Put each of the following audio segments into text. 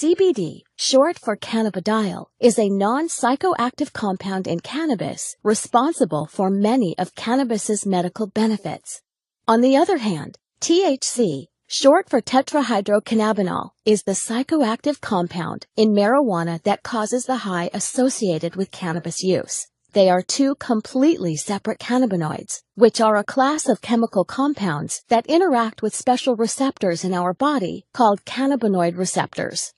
CBD, short for cannabidiol, is a non-psychoactive compound in cannabis responsible for many of cannabis's medical benefits. On the other hand, THC, short for tetrahydrocannabinol, is the psychoactive compound in marijuana that causes the high associated with cannabis use. They are two completely separate cannabinoids, which are a class of chemical compounds that interact with special receptors in our body called cannabinoid receptors.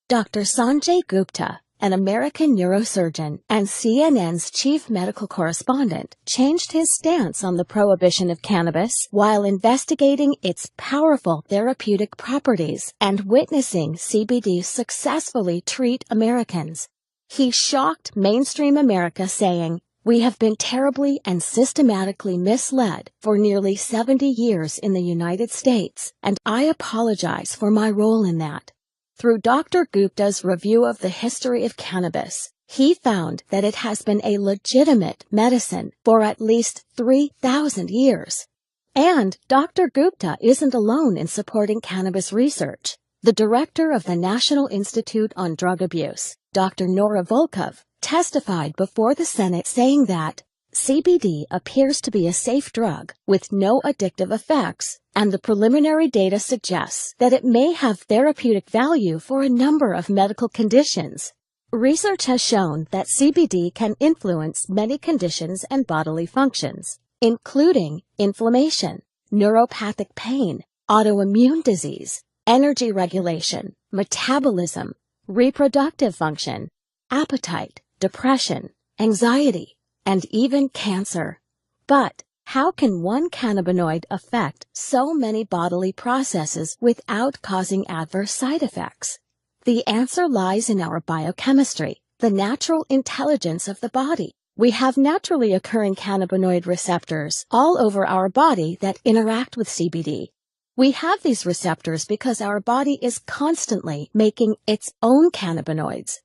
Dr. Sanjay Gupta, an American neurosurgeon and CNN's chief medical correspondent, changed his stance on the prohibition of cannabis while investigating its powerful therapeutic properties and witnessing CBD successfully treat Americans. He shocked mainstream America, saying, "We have been terribly and systematically misled for nearly 70 years in the United States, and I apologize for my role in that." Through Dr. Gupta's review of the history of cannabis, he found that it has been a legitimate medicine for at least 3,000 years. And Dr. Gupta isn't alone in supporting cannabis research. The director of the National Institute on Drug Abuse, Dr. Nora Volkov, testified before the Senate saying that CBD appears to be a safe drug with no addictive effects, and the preliminary data suggests that it may have therapeutic value for a number of medical conditions. Research has shown that CBD can influence many conditions and bodily functions, including inflammation, neuropathic pain, autoimmune disease, energy regulation, metabolism, reproductive function, appetite, depression, anxiety, and even cancer. But how can one cannabinoid affect so many bodily processes without causing adverse side effects? The answer lies in our biochemistry, the natural intelligence of the body. We have naturally occurring cannabinoid receptors all over our body that interact with CBD. We have these receptors because our body is constantly making its own cannabinoids.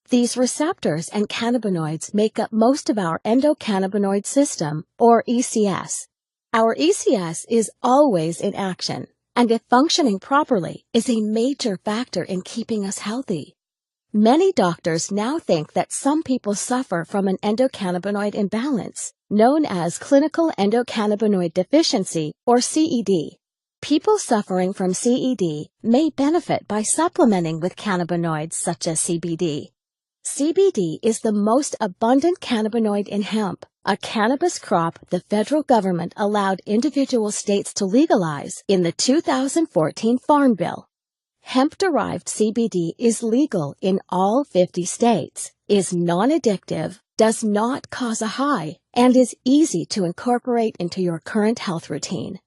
These receptors and cannabinoids make up most of our endocannabinoid system, or ECS. Our ECS is always in action, and if functioning properly, is a major factor in keeping us healthy. Many doctors now think that some people suffer from an endocannabinoid imbalance, known as clinical endocannabinoid deficiency, or CED. People suffering from CED may benefit by supplementing with cannabinoids such as CBD. CBD is the most abundant cannabinoid in hemp, a cannabis crop the federal government allowed individual states to legalize in the 2014 Farm Bill. Hemp-derived CBD is legal in all 50 states, is non-addictive, does not cause a high, and is easy to incorporate into your current health routine.